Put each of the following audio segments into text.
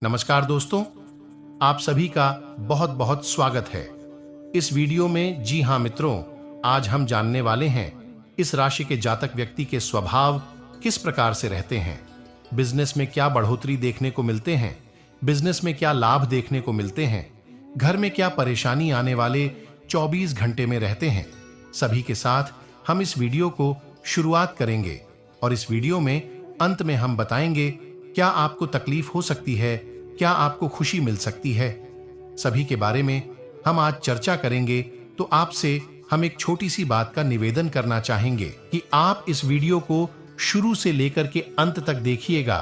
नमस्कार दोस्तों, आप सभी का बहुत बहुत स्वागत है इस वीडियो में। जी हाँ मित्रों, आज हम जानने वाले हैं इस राशि के जातक व्यक्ति के स्वभाव किस प्रकार से रहते हैं, बिजनेस में क्या बढ़ोतरी देखने को मिलते हैं, बिजनेस में क्या लाभ देखने को मिलते हैं, घर में क्या परेशानी आने वाले 24 घंटे में रहते हैं। सभी के साथ हम इस वीडियो को शुरुआत करेंगे और इस वीडियो में अंत में हम बताएंगे क्या आपको तकलीफ हो सकती है, क्या आपको खुशी मिल सकती है। सभी के बारे में हम आज चर्चा करेंगे। तो आपसे हम एक छोटी सी बात का निवेदन करना चाहेंगे कि आप इस वीडियो को शुरू से लेकर के अंत तक देखिएगा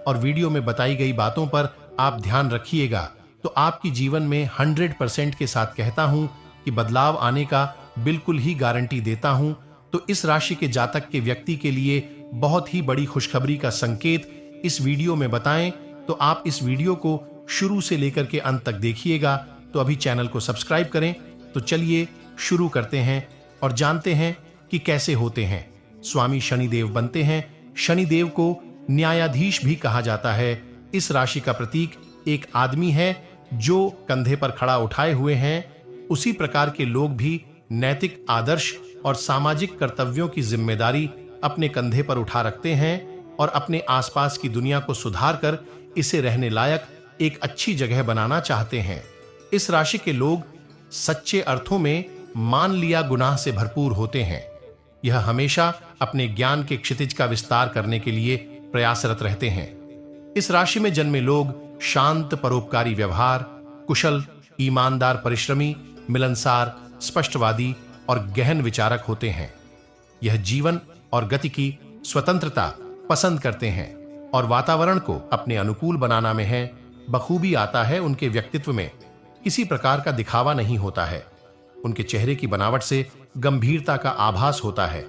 और वीडियो में बताई गई बातों पर आप ध्यान रखिएगा। तो आपकी जीवन में 100% के साथ कहता हूं कि बदलाव आने का बिल्कुल ही गारंटी देता हूं। तो इस राशि के जातक के व्यक्ति के लिए बहुत ही बड़ी खुशखबरी का संकेत इस वीडियो में बताएं। तो आप इस वीडियो को शुरू से लेकर के अंत तक देखिएगा। तो अभी चैनल को सब्सक्राइब करें। तो चलिए शुरू करते हैं और जानते हैं कि कैसे होते हैं। स्वामी शनिदेव बनते हैं। शनिदेव को न्यायाधीश भी कहा जाता है। इस राशि का प्रतीक एक आदमी है जो कंधे पर खड़ा उठाए हुए हैं। उसी प्रकार के लोग भी नैतिक आदर्श और सामाजिक कर्तव्यों की जिम्मेदारी अपने कंधे पर उठा रखते हैं और अपने आसपास की दुनिया को सुधार कर इसे रहने लायक एक अच्छी जगह बनाना चाहते हैं। इस राशि के लोग सच्चे अर्थों में मान लिया गुनाह से भरपूर होते हैं। यह हमेशा अपने ज्ञान के क्षितिज का विस्तार करने के लिए प्रयासरत रहते हैं। इस राशि में जन्मे लोग शांत, परोपकारी व्यवहार, कुशल, ईमानदार, परिश्रमी, मिलनसार, स्पष्टवादी और गहन विचारक होते हैं। यह जीवन और गति की स्वतंत्रता पसंद करते हैं और वातावरण को अपने अनुकूल बनाना में है बखूबी आता है। उनके व्यक्तित्व में किसी प्रकार का दिखावा नहीं होता है। उनके चेहरे की बनावट से गंभीरता का आभास होता है।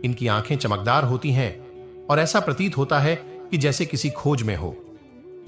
इनकी आंखें चमकदार होती हैं और ऐसा प्रतीत होता है कि जैसे किसी खोज में हो।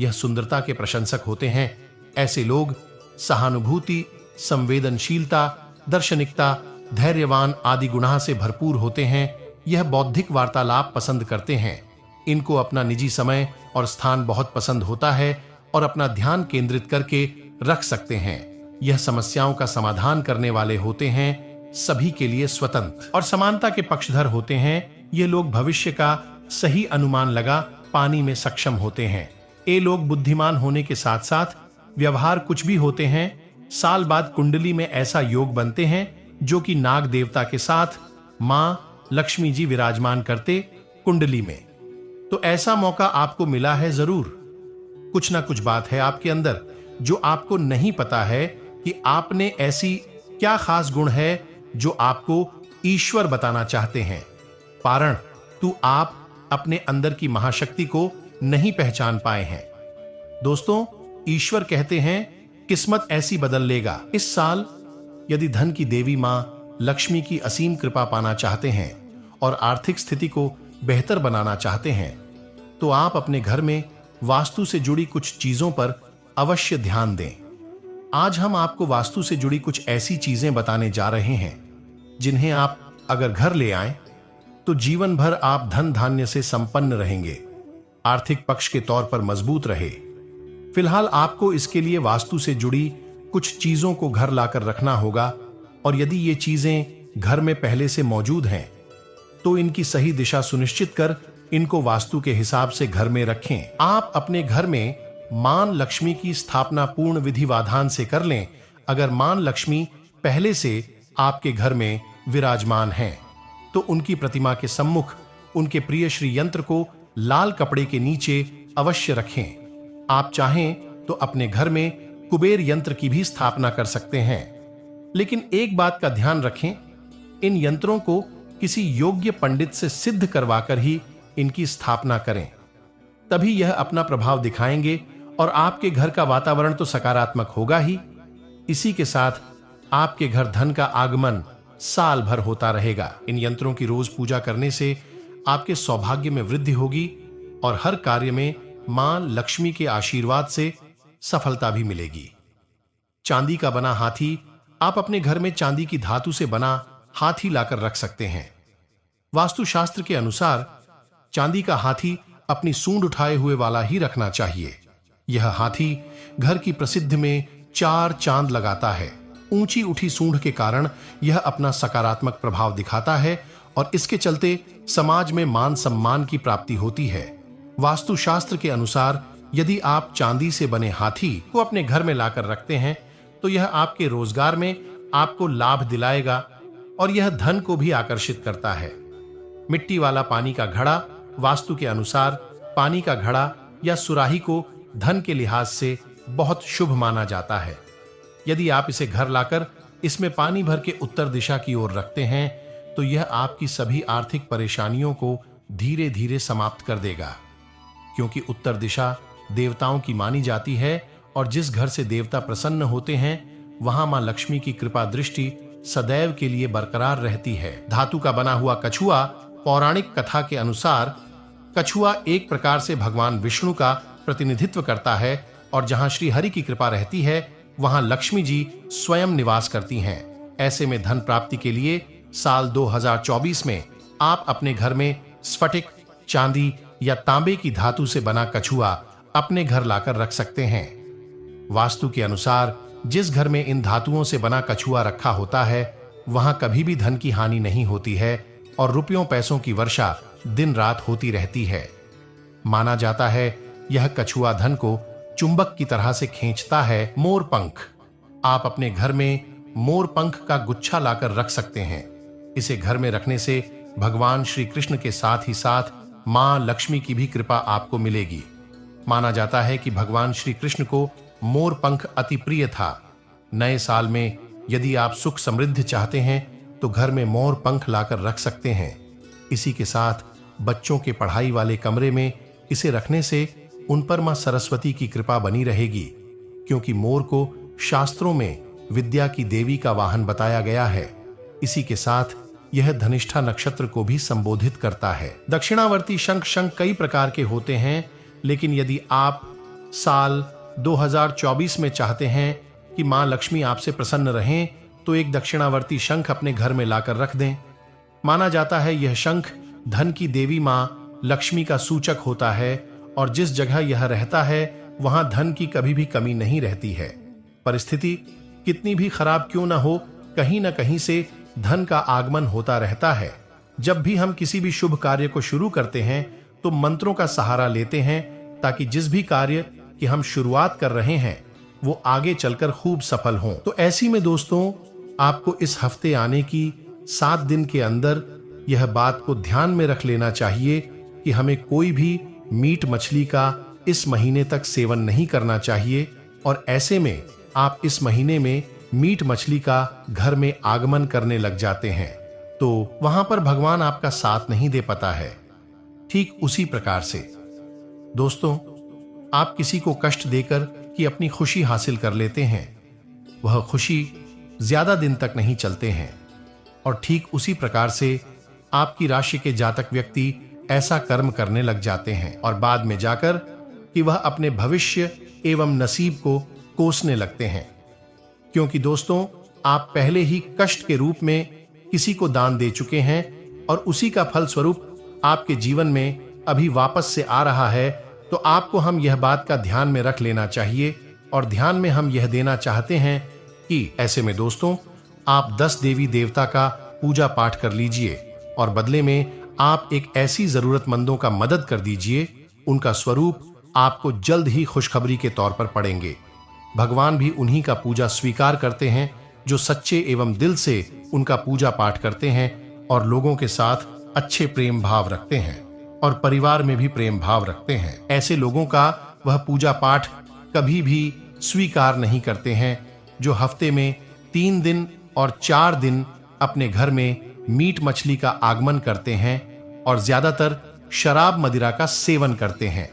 यह सुंदरता के प्रशंसक होते हैं। ऐसे लोग सहानुभूति, संवेदनशीलता, दार्शनिकता, धैर्यवान आदि गुणों से भरपूर होते हैं। यह बौद्धिक वार्तालाप पसंद करते हैं। इनको अपना निजी समय और स्थान बहुत पसंद होता है और अपना ध्यान केंद्रित करके रख सकते हैं। यह समस्याओं का समाधान करने वाले होते हैं। सभी के लिए स्वतंत्र और समानता के पक्षधर होते हैं। ये लोग भविष्य का सही अनुमान लगा पाने में सक्षम होते हैं। ये लोग बुद्धिमान होने के साथ साथ व्यवहार कुछ भी होते हैं। साल बाद कुंडली में ऐसा योग बनते हैं जो कि नाग देवता के साथ मां लक्ष्मी जी विराजमान करते कुंडली में। तो ऐसा मौका आपको मिला है जरूर। कुछ ना कुछ बात है आपके अंदर जो आपको नहीं पता है कि आपने ऐसी क्या खास गुण है जो आपको ईश्वर बताना चाहते हैं। पारण तू आप अपने अंदर की महाशक्ति को नहीं पहचान पाए हैं। दोस्तों, ईश्वर कहते हैं किस्मत ऐसी बदल लेगा। इस साल यदि धन की देवी मां लक्ष्मी की असीम कृपा पाना चाहते हैं और आर्थिक स्थिति को बेहतर बनाना चाहते हैं तो आप अपने घर में वास्तु से जुड़ी कुछ चीजों पर अवश्य ध्यान दें। आज हम आपको वास्तु से जुड़ी कुछ ऐसी चीजें बताने जा रहे हैं जिन्हें आप अगर घर ले आए तो जीवन भर आप धन धान्य से संपन्न रहेंगे, आर्थिक पक्ष के तौर पर मजबूत रहे। फिलहाल आपको इसके लिए वास्तु से जुड़ी कुछ चीजों को घर लाकर रखना होगा और यदि ये चीजें घर में पहले से मौजूद हैं तो इनकी सही दिशा सुनिश्चित कर इनको वास्तु के हिसाब से घर में रखें। आप अपने घर में मां लक्ष्मी की स्थापना पूर्ण विधि विधान से कर लें। अगर मां लक्ष्मी पहले से आपके घर में विराजमान हैं तो उनकी प्रतिमा के सम्मुख उनके प्रिय श्री यंत्र को लाल कपड़े के नीचे अवश्य रखें। आप चाहें तो अपने घर में कुबेर यंत्र की भी स्थापना कर सकते हैं, लेकिन एक बात का ध्यान रखें, इन यंत्रों को किसी योग्य पंडित से सिद्ध करवाकर ही इनकी स्थापना करें, तभी यह अपना प्रभाव दिखाएंगे और आपके घर का वातावरण तो सकारात्मक होगा ही। इसी के साथ आपके घर धन का आगमन साल भर होता रहेगा। इन यंत्रों की रोज पूजा करने से आपके सौभाग्य में वृद्धि होगी और हर कार्य में मां लक्ष्मी के आशीर्वाद से सफलता भी मिलेगी। चांदी का बना हाथी आप अपने घर में चांदी की धातु से बना हाथी लाकर रख सकते हैं। वास्तुशास्त्र के अनुसार चांदी का हाथी अपनी सूंड उठाए हुए वाला ही रखना चाहिए। यह हाथी घर की प्रसिद्धि में 4 चांद लगाता है। ऊंची उठी सूंड के कारण यह अपना सकारात्मक प्रभाव दिखाता है और इसके चलते समाज में मान सम्मान की प्राप्ति होती है। वास्तुशास्त्र के अनुसार यदि आप चांदी से बने हाथी को अपने घर में लाकर रखते हैं तो यह आपके रोजगार में आपको लाभ दिलाएगा और यह धन को भी आकर्षित करता है। मिट्टी वाला पानी का घड़ा वास्तु के अनुसार पानी का घड़ा या सुराही को धन के लिहाज से बहुत शुभ माना जाता है। यदि आप इसे घर लाकर इसमें पानी भर के उत्तर दिशा की ओर रखते हैं तो यह आपकी सभी आर्थिक परेशानियों को धीरे धीरे समाप्त कर देगा, क्योंकि उत्तर दिशा देवताओं की मानी जाती है और जिस घर से देवता प्रसन्न होते हैं वहां मां लक्ष्मी की कृपा दृष्टि सदैव के लिए बरकरार रहती है। धातु का बना हुआ कछुआ पौराणिक कथा के अनुसार कछुआ एक प्रकार से भगवान विष्णु का प्रतिनिधित्व करता है और जहां श्री हरि की कृपा रहती है वहां लक्ष्मी जी स्वयं निवास करती हैं। ऐसे में धन प्राप्ति के लिए साल 2024 में आप अपने घर में स्फटिक, चांदी या तांबे की धातु से बना कछुआ अपने घर लाकर रख सकते हैं। वास्तु के अनुसार जिस घर में इन धातुओं से बना कछुआ रखा होता है वहां कभी भी धन की हानि नहीं होती है और रुपयों पैसों की वर्षा दिन रात होती रहती है। माना जाता है यह कछुआ धन को चुंबक की तरह से खींचता है। मोर पंख, आप अपने घर में मोर पंख का गुच्छा लाकर रख सकते हैं। इसे घर में रखने से भगवान श्री कृष्ण के साथ ही साथ मां लक्ष्मी की भी कृपा आपको मिलेगी। माना जाता है कि भगवान श्री कृष्ण को मोर पंख अति प्रिय था। नए साल में यदि आप सुख समृद्धि चाहते हैं तो घर में मोर पंख लाकर रख सकते हैं। इसी के साथ बच्चों के पढ़ाई वाले कमरे में इसे रखने से उन पर मां सरस्वती की कृपा बनी रहेगी, क्योंकि मोर को शास्त्रों में विद्या की देवी का वाहन बताया गया है। इसी के साथ यह धनिष्ठा नक्षत्र को भी संबोधित करता है। दक्षिणावर्ती शंख कई प्रकार के होते हैं, लेकिन यदि आप साल 2024 में चाहते हैं कि मां लक्ष्मी आपसे प्रसन्न रहें तो एक दक्षिणावर्ती शंख अपने घर में लाकर रख दें। माना जाता है यह शंख धन की देवी मां लक्ष्मी का सूचक होता है और जिस जगह यह रहता है वहां धन की कभी भी कमी नहीं रहती है। परिस्थिति कितनी भी खराब क्यों न हो, कहीं न कहीं से धन का आगमन होता रहता है। जब भी हम किसी भी शुभ कार्य को शुरू करते हैं तो मंत्रों का सहारा लेते हैं ताकि जिस भी कार्य की हम शुरुआत कर रहे हैं वो आगे चलकर खूब सफल हों। तो ऐसी में दोस्तों आपको इस हफ्ते आने की 7 दिन के अंदर यह बात को ध्यान में रख लेना चाहिए कि हमें कोई भी मीट मछली का इस महीने तक सेवन नहीं करना चाहिए और ऐसे में आप इस महीने में मीट मछली का घर में आगमन करने लग जाते हैं तो वहां पर भगवान आपका साथ नहीं दे पाता है। ठीक उसी प्रकार से दोस्तों आप किसी को कष्ट देकर कि अपनी खुशी हासिल कर लेते हैं, वह खुशी ज्यादा दिन तक नहीं चलते हैं। और ठीक उसी प्रकार से आपकी राशि के जातक व्यक्ति ऐसा कर्म करने लग जाते हैं और बाद में जाकर कि वह अपने भविष्य एवं नसीब को कोसने लगते हैं, क्योंकि दोस्तों आप पहले ही कष्ट के रूप में किसी को दान दे चुके हैं और उसी का फल स्वरूप आपके जीवन में अभी वापस से आ रहा है। तो आपको हम यह बात का ध्यान में रख लेना चाहिए और ध्यान में हम यह देना चाहते हैं कि ऐसे में दोस्तों आप 10 देवी देवता का पूजा पाठ कर लीजिए और बदले में आप एक ऐसी जरूरतमंदों का मदद कर दीजिए, उनका स्वरूप आपको जल्द ही खुशखबरी के तौर पर पड़ेंगे। भगवान भी उन्हीं का पूजा स्वीकार करते हैं जो सच्चे एवं दिल से उनका पूजा पाठ करते हैं और लोगों के साथ अच्छे प्रेम भाव रखते हैं और परिवार में भी प्रेम भाव रखते हैं। ऐसे लोगों का वह पूजा पाठ कभी भी स्वीकार नहीं करते हैं जो हफ्ते में 3 दिन और 4 दिन अपने घर में मीट मछली का आगमन करते हैं और ज्यादातर शराब मदिरा का सेवन करते हैं।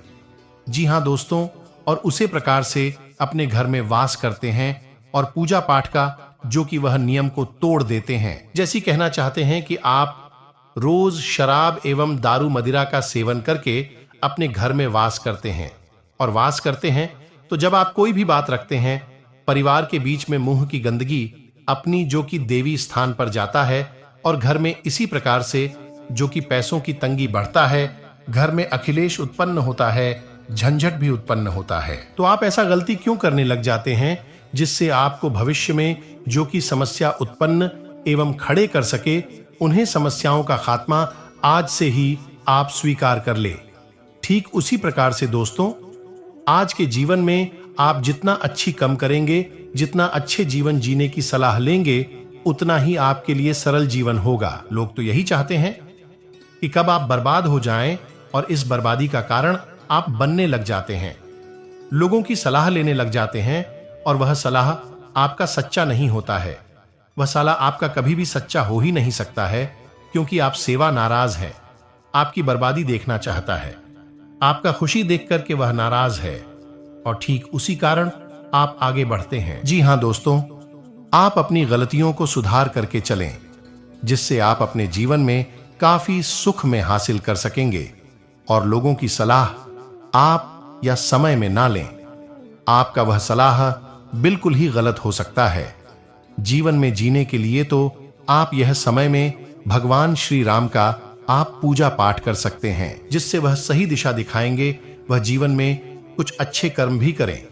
जी हां दोस्तों, और उसी प्रकार से अपने घर में वास करते हैं और पूजा पाठ का जो कि वह नियम को तोड़ देते हैं। जैसी कहना चाहते हैं कि आप रोज शराब एवं दारू मदिरा का सेवन करके अपने घर में वास करते हैं और वास करते हैं तो जब आप कोई भी बात रखते हैं परिवार के बीच में मुंह की गंदगी अपनी जो कि देवी स्थान पर जाता है और घर में इसी प्रकार से जो कि पैसों की तंगी बढ़ता है, घर में अखिलेश उत्पन्न होता है, झंझट भी उत्पन्न होता है। तो आप ऐसा गलती क्यों करने लग जाते हैं जिससे आपको भविष्य में जो कि समस्या उत्पन्न एवं खड़े कर सके, उन्हें समस्याओं का खात्मा आज से ही आप स्वीकार कर ले। ठीक उसी प्रकार से दोस्तों, आज के जीवन में आप जितना अच्छी कम करेंगे, जितना अच्छे जीवन जीने की सलाह लेंगे, उतना ही आपके लिए सरल जीवन होगा। लोग तो यही चाहते हैं कि कब आप बर्बाद हो जाएं, और इस बर्बादी का कारण आप बनने लग जाते हैं। लोगों की सलाह लेने लग जाते हैं और वह सलाह आपका सच्चा नहीं होता है। वह सलाह आपका कभी भी सच्चा हो ही नहीं सकता है, क्योंकि आप सेवा नाराज हैं। आपकी बर्बादी देखना चाहता है, आपका खुशी देख करके वह नाराज है, और ठीक उसी कारण आप आगे बढ़ते हैं। जी हां दोस्तों, आप अपनी गलतियों को सुधार करके चलें, जिससे आप अपने जीवन में काफी सुख में हासिल कर सकेंगे, और लोगों की सलाह आप या समय में ना लें। आपका वह सलाह बिल्कुल ही गलत हो सकता है। जीवन में जीने के लिए तो आप यह समय में भगवान श्री राम का आप पूजा पाठ कर सकते हैं, जिससे वह सही दिशा दिखाएंगे। वह जीवन में कुछ अच्छे कर्म भी करें,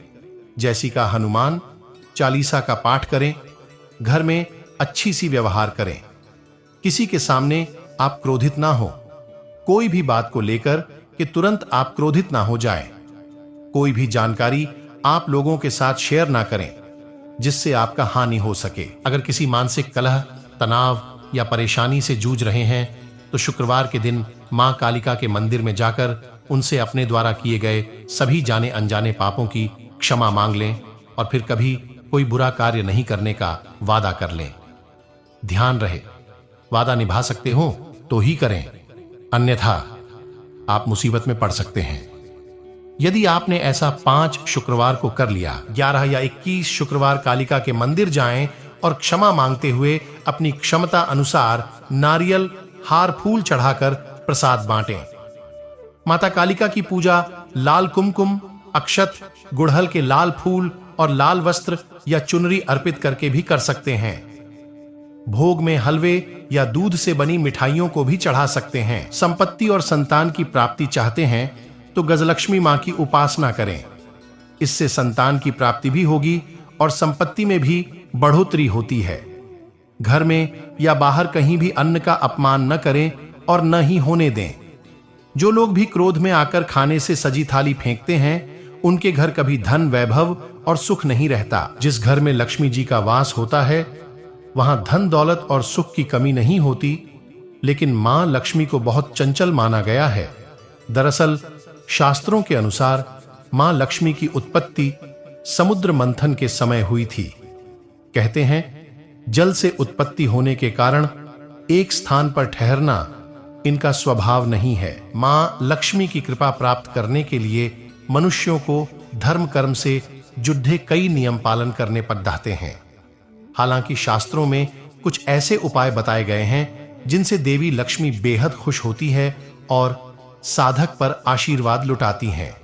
जैसी का हनुमान चालीसा का पाठ करें, घर में अच्छी सी व्यवहार करें, किसी के सामने आप क्रोधित ना हो, कोई भी बात को लेकर कि तुरंत आप क्रोधित ना हो जाएं, कोई भी जानकारी आप लोगों के साथ शेयर ना करें जिससे आपका हानि हो सके। अगर किसी मानसिक कलह, तनाव या परेशानी से जूझ रहे हैं तो शुक्रवार के दिन मां कालिका के मंदिर में जाकर उनसे अपने द्वारा किए गए सभी जाने अनजाने पापों की क्षमा मांग लें, और फिर कभी कोई बुरा कार्य नहीं करने का वादा कर लें। ध्यान रहे, वादा निभा सकते हो तो ही करें, अन्यथा आप मुसीबत में पड़ सकते हैं। यदि आपने ऐसा 5 शुक्रवार को कर लिया, 11 या 21 शुक्रवार कालिका के मंदिर जाएं और क्षमा मांगते हुए अपनी क्षमता अनुसार नारियल, हार, फूल चढ़ाकर प्रसाद बांटें। माता कालिका की पूजा लाल कुमकुम, अक्षत, गुड़हल के लाल फूल और लाल वस्त्र या चुनरी अर्पित करके भी कर सकते हैं। भोग में हलवे या दूध से बनी मिठाइयों को भी चढ़ा सकते हैं। संपत्ति और संतान की प्राप्ति चाहते हैं तो गजलक्ष्मी मां की उपासना करें। इससे संतान की प्राप्ति भी होगी और संपत्ति में भी बढ़ोतरी होती है। घर में या बाहर कहीं भी अन्न का अपमान न करें और न ही होने दें। जो लोग भी क्रोध में आकर खाने से सजी थाली फेंकते हैं, उनके घर कभी धन, वैभव और सुख नहीं रहता। जिस घर में लक्ष्मी जी का वास होता है, वहां धन, दौलत और सुख की कमी नहीं होती, लेकिन मां लक्ष्मी को बहुत चंचल माना गया है। दरअसल शास्त्रों के अनुसार मां लक्ष्मी की उत्पत्ति समुद्र मंथन के समय हुई थी। कहते हैं, जल से उत्पत्ति होने के कारण एक स्थान पर ठहरना इनका स्वभाव नहीं है। मां लक्ष्मी की कृपा प्राप्त करने के लिए मनुष्यों को धर्म कर्म से जुड़े कई नियम पालन करने पर डाहते हैं। हालांकि शास्त्रों में कुछ ऐसे उपाय बताए गए हैं जिनसे देवी लक्ष्मी बेहद खुश होती है और साधक पर आशीर्वाद लुटाती हैं।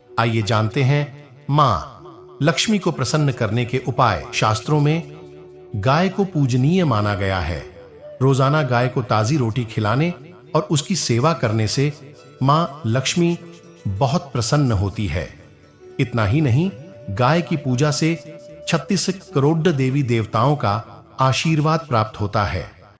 आइए जानते हैं मां लक्ष्मी को प्रसन्न करने के उपाय। शास्त्रों में गाय को पूजनीय माना गया है। रोजाना गाय को ताजी रोटी खिलाने और उसकी सेवा करने से मां लक्ष्मी बहुत प्रसन्न होती है। इतना ही नहीं, गाय की पूजा से 36 करोड़ देवी देवताओं का आशीर्वाद प्राप्त होता है।